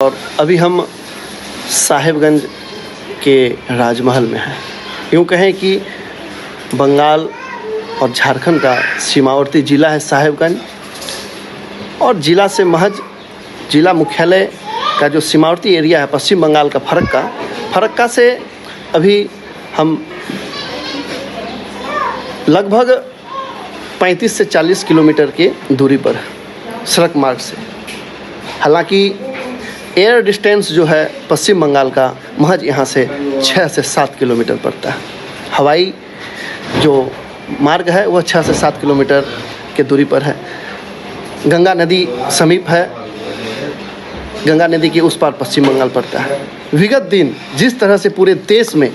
और अभी हम साहिबगंज के राजमहल में हैं। यूँ कहें कि बंगाल और झारखंड का सीमावर्ती ज़िला है साहिबगंज, और ज़िला से महज ज़िला मुख्यालय का जो सीमावर्ती एरिया है पश्चिम बंगाल का फरक्का से अभी हम लगभग 35 से 40 किलोमीटर के दूरी पर है सड़क मार्ग से। हालांकि एयर डिस्टेंस जो है पश्चिम बंगाल का महज यहाँ से 6 से 7 किलोमीटर पड़ता है। हवाई जो मार्ग है वह 6 से 7 किलोमीटर के दूरी पर है। गंगा नदी समीप है, गंगा नदी के उस पार पश्चिम बंगाल पड़ता है। विगत दिन जिस तरह से पूरे देश में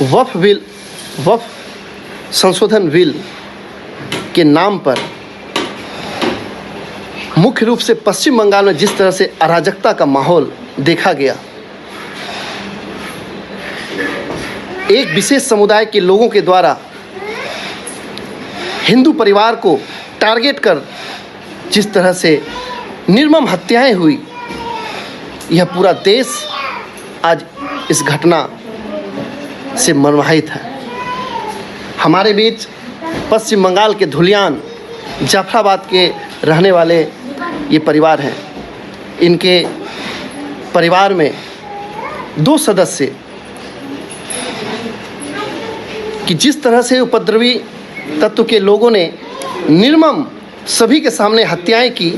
वक्फ संशोधन बिल के नाम पर मुख्य रूप से पश्चिम बंगाल में जिस तरह से अराजकता का माहौल देखा गया, एक विशेष समुदाय के लोगों के द्वारा हिंदू परिवार को टारगेट कर जिस तरह से निर्मम हत्याएं हुई, यह पूरा देश आज इस घटना से मर्माहित है। हमारे बीच पश्चिम बंगाल के धुलियान जाफराबाद के रहने वाले ये परिवार हैं। इनके परिवार में 2 सदस्य कि जिस तरह से उपद्रवी तत्व के लोगों ने निर्मम सभी के सामने हत्याएं की,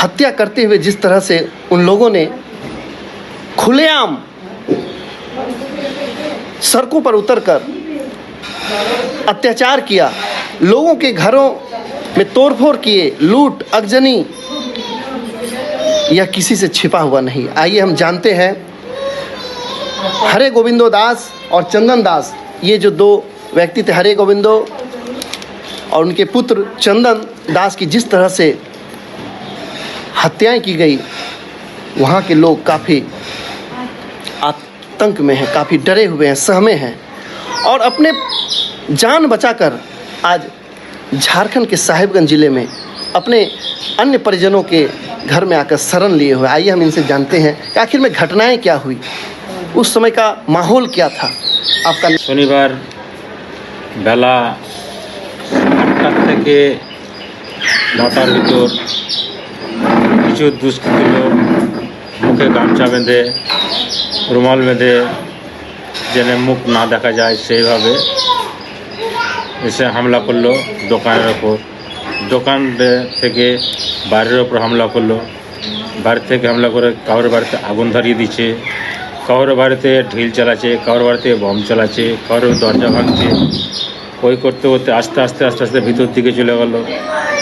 हत्या करते हुए जिस तरह से उन लोगों ने खुलेआम सड़कों पर उतरकर अत्याचार किया, लोगों के घरों में तोड़फोड़ किए, लूट अगजनी, यह किसी से छिपा हुआ नहीं। आइए हम जानते हैं हरे गोविंदो दास और चंदन दास, ये जो 2 व्यक्ति थे, हरे गोविंदो और उनके पुत्र चंदन दास की जिस तरह से हत्याएं की गई, वहाँ के लोग काफ़ी आतंक में हैं, काफ़ी डरे हुए हैं, सहमे हैं और अपने जान बचाकर आज झारखंड के साहिबगंज ज़िले में अपने अन्य परिजनों के घर में आकर शरण लिए हुए। आइए हम इनसे जानते हैं कि आखिर में घटनाएं क्या हुई, उस समय का माहौल क्या था आपका। शनिवार बेला 8টা থেকে 9টার ভিতর কিছু দুষ্কৃতী লোক মুখে গামছা বেঁধে রুমাল বেঁধে যেন মুখ না দেখা যায় সেইভাবে এসে হামলা করলো দোকানের ওপর। দোকান থেকে বাড়ির ওপর হামলা করলো, বাড়ি থেকে হামলা করে কারোর বাড়িতে আগুন ধরিয়ে দিচ্ছে, কারোর বাড়িতে ঢিল চালাচ্ছে, কারোর বাড়িতে বম চালাচ্ছে, কারোর দরজা ভাঙছে। ওই করতে করতে আস্তে আস্তে ভিতর দিকে চলে গেল।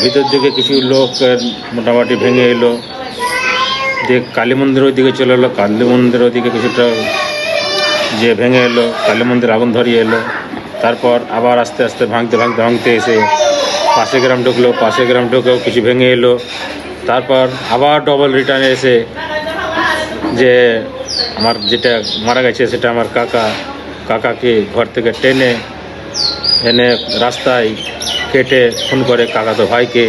ভিতর দিকে কিছু লোক মোটামুটি ভেঙে এলো, যে কালী মন্দিরের ওইদিকে চলে এলো, কালী মন্দিরের ওইদিকে কিছুটা যে ভেঙে এলো, কালী মন্দির আগুন ধরিয়ে এলো। তারপর আবার আস্তে ভাঙতে এসে পাশে গ্রাম ঢুকলো, পাশে গ্রাম ঢুকেও কিছু ভেঙে এলো। তারপর আবার ডবল রিটার্নে এসে যে আমার যেটা মারা গেছে সেটা আমার কাকাকে ঘর থেকে টেনে এনে রাস্তায় কেটে খুন করে, কাকাতো ভাইকে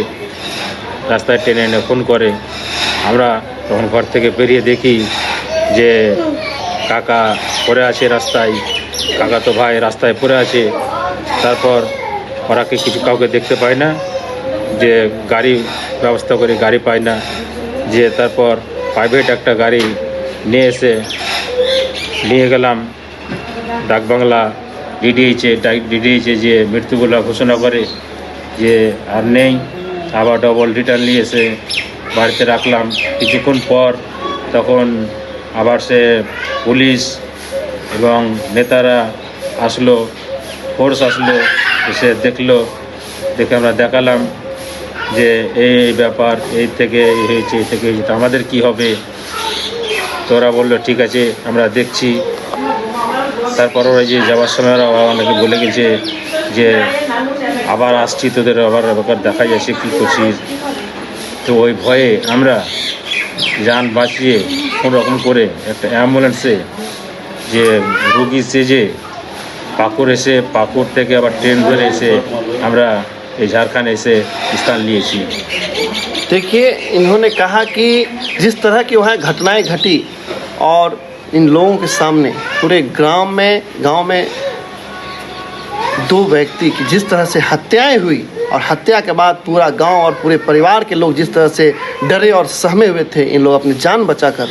রাস্তায় টেনে এনে খুন করে। আমরা তখন ঘর থেকে বেরিয়ে দেখি যে কাকা পড়ে আছে রাস্তায়, কাকাতো ভাই রাস্তায় পড়ে আছে। তারপর ওরা কিছু কাউকে দেখতে পায় না, যে গাড়ি ব্যবস্থা করে গাড়ি পায় না, যে তারপর প্রাইভেট একটা গাড়ি নিয়ে গেলাম ডাকবাংলা ডিডিএইচে যে মৃত্যুগুলো ঘোষণা করে যে আর নেই। আবার ডবল রিটার্ন নিয়ে এসে বাড়িতে রাখলাম। কিছুক্ষণ পর তখন আবার সে পুলিশ এবং নেতারা আসলো, ফোর্স আসলো, এসে দেখে আমরা দেখালাম যে এই ব্যাপার, এই থেকে হয়েছে, এই থেকে হয়েছে, আমাদের কি হবে। তোরা বললো ঠিক আছে আমরা দেখছি। তারপর ওরা যে যাওয়ার সময় ওরা আমাকে বলে গেছে যে আবার আসছি, তোদের আবার দেখা যাচ্ছে কী করছিস। তো ওই ভয়ে আমরা যান বাঁচিয়ে কোনো রকম করে একটা অ্যাম্বুলেন্সে যে রুগী সেজে পাকুড় থেকে আবার ট্রেন ধরে এসে আমরা এই ঝাড়খণ্ড এসে স্থান নিয়েছি। देखिए, इन्होंने कहा कि जिस तरह की वहाँ घटनाएं घटी और इन लोगों के सामने पूरे गांव में 2 व्यक्ति की जिस तरह से हत्याएं हुई और हत्या के बाद पूरा गांव और पूरे परिवार के लोग जिस तरह से डरे और सहमे हुए थे, इन लोग अपनी जान बचाकर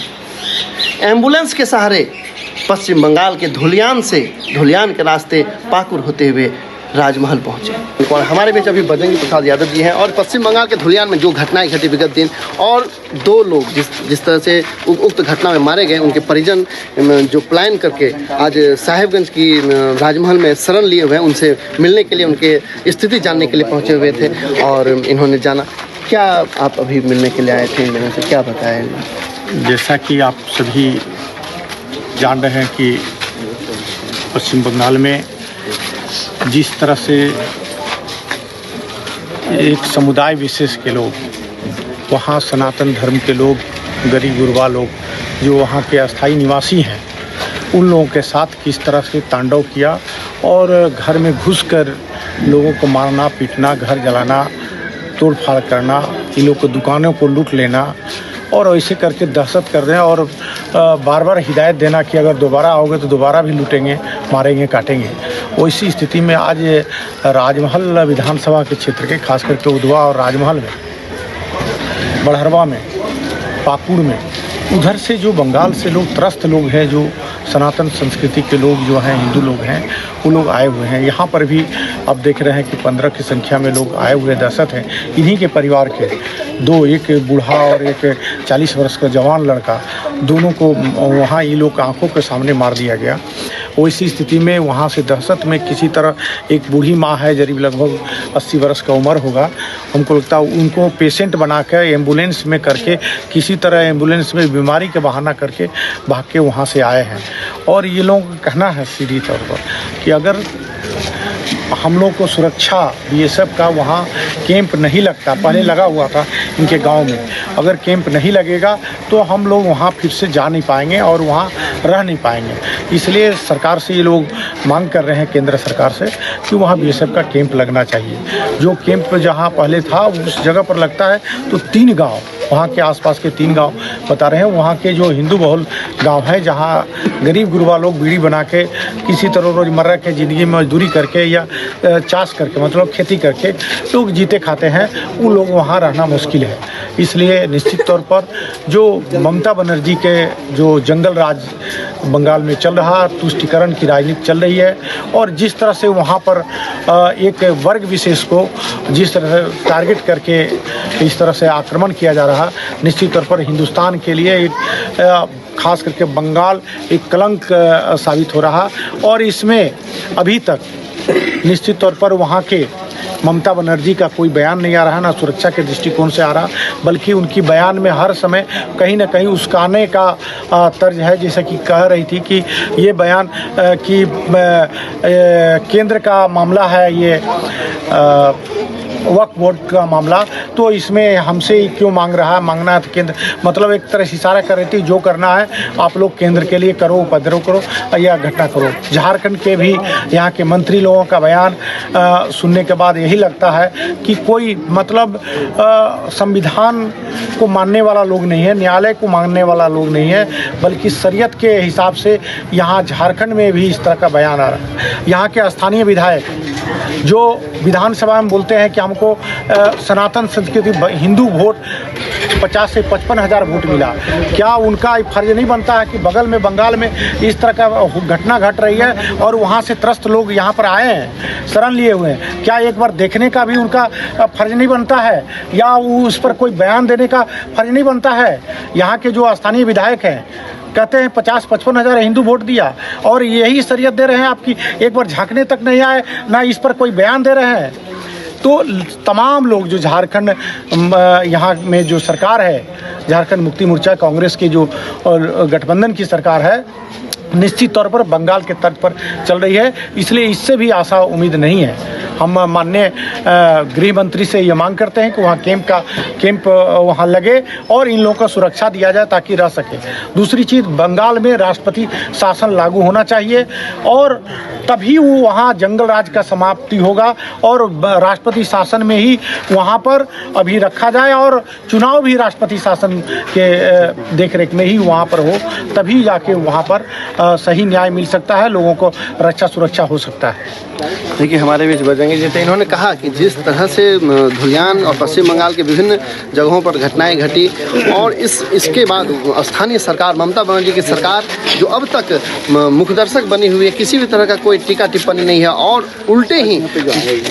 एम्बुलेंस के सहारे पश्चिम बंगाल के धुलियान के रास्ते पाकुर होते हुए राजमहल पहुंचे। और हमारे बीच अभी बजरंगी प्रसाद यादव जी हैं और पश्चिम बंगाल के धुलियान में जो घटनाएं घटी विगत दिन और 2 लोग जिस तरह से उक्त घटना में मारे गए, उनके परिजन जो प्लान करके आज साहिबगंज की राजमहल में शरण लिए हुए हैं, उनसे मिलने के लिए, उनके स्थिति जानने के लिए पहुंचे हुए थे और इन्होंने जाना। क्या आप अभी मिलने के लिए आए थे, इन लोगों से क्या बताया? जैसा कि आप सभी जान रहे हैं कि पश्चिम बंगाल में जिस तरह से एक समुदाय विशेष के लोग, वहाँ सनातन धर्म के लोग, गरीब गुरबा लोग जो वहाँ के अस्थाई निवासी हैं, उन लोगों के साथ किस तरह से तांडव किया और घर में घुसकर लोगों को मारना, पीटना, घर जलाना, तोड़ फाड़ करना, इन लोगों को दुकानों को लूट लेना और ऐसे करके दहशत कर दें और बार बार हिदायत देना कि अगर दोबारा आओगे तो दोबारा भी लूटेंगे, मारेंगे, काटेंगे। वैसी स्थिति में आज राजमहल विधानसभा के क्षेत्र के खास करके उधवा और राजमहल में, बड़हरवा में, पाकुड़ में, उधर से जो बंगाल से लोग त्रस्त लोग हैं, जो सनातन संस्कृति के लोग जो हैं, हिंदू लोग हैं, वो लोग आए हुए हैं। यहाँ पर भी अब देख रहे हैं कि 15 की संख्या में लोग आए हुए दहशत हैं। इन्हीं के परिवार के 2, एक बूढ़ा और एक 40 वर्ष का जवान लड़का, दोनों को वहाँ ये लोग आंखों के सामने मार दिया गया। वैसी स्थिति में वहाँ से दहशत में किसी तरह एक बूढ़ी माँ है, करीब लगभग 80 वर्ष का उम्र होगा, हमको लगता है उनको पेशेंट बनाकर एम्बुलेंस में करके किसी तरह एम्बुलेंस में बीमारी के बहाना करके भाग के वहाँ से आए हैं। और ये लोगों का कहना है सीधी तौर पर कि अगर हम लोग को सुरक्षा BSF का वहाँ कैंप नहीं लगता, पहले लगा हुआ था इनके गांव में, अगर कैंप नहीं लगेगा तो हम लोग वहाँ फिर से जा नहीं पाएंगे और वहाँ रह नहीं पाएंगे। इसलिए सरकार से ये लोग मांग कर रहे हैं, केंद्र सरकार से, कि वहाँ BSF का कैंप लगना चाहिए। जो कैंप जहाँ पहले था उस जगह पर लगता है तो 3 गाँव, वहाँ के आसपास के 3 गांव बता रहे हैं, वहाँ के जो हिंदू बहुल गांव है, जहाँ गरीब गुरबा लोग बीड़ी बना के किसी तरह रोज़मर्रा के ज़िंदगी में मजदूरी करके या चाष करके, मतलब खेती करके लोग जीते खाते हैं, वो लोग वहाँ रहना मुश्किल है। इसलिए निश्चित तौर पर जो ममता बनर्जी के जो जंगल राज बंगाल में चल रहा, तुष्टीकरण की राजनीति चल रही है और जिस तरह से वहाँ पर एक वर्ग विशेष को जिस तरह से टारगेट करके इस तरह से आक्रमण किया जा रहा, निश्चित तौर पर हिंदुस्तान के लिए एक खास करके बंगाल एक कलंक साबित हो रहा। और इसमें अभी तक निश्चित तौर पर वहाँ के ममता बनर्जी का कोई बयान नहीं आ रहा, ना सुरक्षा के दृष्टिकोण से आ रहा, बल्कि उनकी बयान में हर समय कहीं ना कहीं उस्काने का तर्ज है। जैसा कि कह रही थी कि ये बयान कि केंद्र का मामला है, ये वक्फ बोर्ड का मामला, तो इसमें हमसे क्यों मांगना है तो केंद्र, मतलब एक तरह से इशारा कर रही थी जो करना है आप लोग केंद्र के लिए करो, उपद्रव करो या घटना करो। झारखंड के भी यहाँ के मंत्री लोगों का बयान सुनने के बाद यही लगता है कि कोई मतलब संविधान को मानने वाला लोग नहीं है, न्यायालय को मानने वाला लोग नहीं है, बल्कि शरीयत के हिसाब से यहाँ झारखंड में भी इस तरह का बयान आ रहा है। यहाँ के स्थानीय विधायक जो विधानसभा में बोलते हैं कि हमको सनातन संस्कृति हिंदू वोट 50 से 55 हज़ार वोट मिला, क्या उनका फर्ज नहीं बनता है कि बगल में बंगाल में इस तरह का घटना घट रही है और वहाँ से त्रस्त लोग यहाँ पर आए हैं, शरण लिए हुए हैं, क्या एक बार देखने का भी उनका फर्ज नहीं बनता है या उस पर कोई बयान देने का फर्ज नहीं बनता है? यहाँ के जो स्थानीय विधायक हैं कहते हैं 50-55 हज़ार हिंदू वोट दिया और यही शरीयत दे रहे हैं आपकी, एक बार झांकने तक नहीं आए, ना इस पर कोई बयान दे रहे हैं। तो तमाम लोग जो झारखंड यहाँ में जो सरकार है, झारखंड मुक्ति मोर्चा कांग्रेस की जो और गठबंधन की सरकार है, निश्चित तौर पर बंगाल के तर्ज पर चल रही है, इसलिए इससे भी आशा उम्मीद नहीं है। हम माननीय गृह मंत्री से ये मांग करते हैं कि वहाँ कैंप वहाँ लगे और इन लोगों को सुरक्षा दिया जाए ताकि रह सके। दूसरी चीज़, बंगाल में राष्ट्रपति शासन लागू होना चाहिए और तभी वो वहाँ जंगल राज का समाप्ति होगा और राष्ट्रपति शासन में ही वहाँ पर अभी रखा जाए और चुनाव भी राष्ट्रपति शासन के देखरेख में ही वहाँ पर हो, तभी जाके वहाँ पर सही न्याय मिल सकता है, लोगों को रक्षा सुरक्षा हो सकता है। देखिए हमारे बीच बजरंगी जी थे, इन्होंने कहा कि जिस तरह से धुलियान और पश्चिम बंगाल के विभिन्न जगहों पर घटनाएं घटी और इसके बाद स्थानीय सरकार ममता बनर्जी की सरकार जो अब तक मुखदर्शक बनी हुई है, किसी भी तरह का कोई टीका टिप्पणी नहीं है और उल्टे ही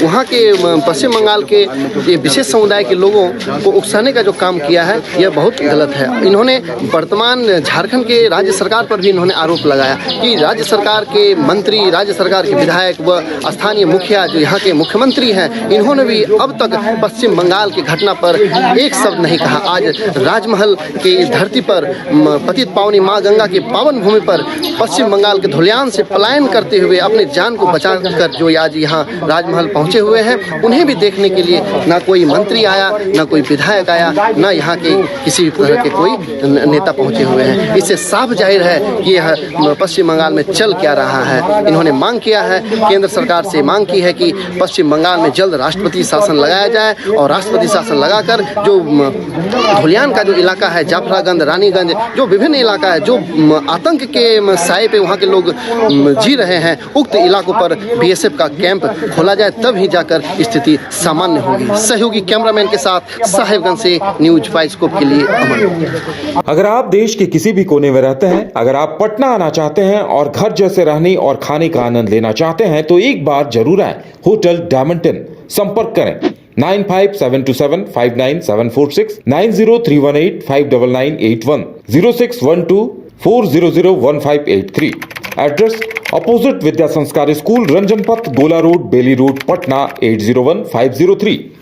वहाँ के पश्चिम बंगाल के ये विशेष समुदाय के लोगों को उकसाने का जो काम किया है यह बहुत गलत है। इन्होंने वर्तमान झारखंड के राज्य सरकार पर भी इन्होंने आरोप लगाया कि राज्य सरकार के मंत्री, राज्य सरकार के विधायक व स्थानीय मुखिया जो यहाँ के मुख्यमंत्री हैं, इन्होंने भी अब तक पश्चिम बंगाल की घटना पर एक शब्द नहीं कहा। आज राजमहल की धरती पर पतित पावनी माँ गंगा की पावन भूमि पर पश्चिम बंगाल के धुलियान से पलायन करते हुए अपनी जान को बचाकर जो आज यहाँ राजमहल पहुँचे हुए हैं, उन्हें भी देखने के लिए ना कोई मंत्री आया, ना कोई विधायक आया, ना यहाँ के किसी भी तरह के कोई नेता पहुँचे हुए हैं। इससे साफ जाहिर है कि यह पश्चिम बंगाल में चल क्या रहा है। इन्होंने मांग किया है, केंद्र सरकार से मांग की है कि पश्चिम बंगाल में जल्द राष्ट्रपति शासन लगाया जाए और राष्ट्रपति शासन लगाकर जो धुलियान का जो इलाका है, जाफरागंज, रानीगंज, जो विभिन्न इलाका है जो आतंक के साए पे वहाँ के लोग जी रहे हैं, उक्त इलाकों पर बीएसएफ का कैंप खोला जाए, तब ही जाकर स्थिति सामान्य होगी। सहयोगी कैमरामैन के साथ साहेबगंज से न्यूज 5 स्कोप के लिए अमन। अगर आप देश के किसी भी कोने में रहते हैं, अगर आप पटना आना चाहते हैं और घर जैसे रहने और खाने का आनंद लेना चाहते हैं तो एक बार जरूर आए होटल डायमंटन। संपर्क करें 9572759746, 9031859981, 0612400158 एड्रेस अपोजिट विद्या संस्कार स्कूल, रंजन पथ, गोला रोड, बेली रोड, पटना 801503।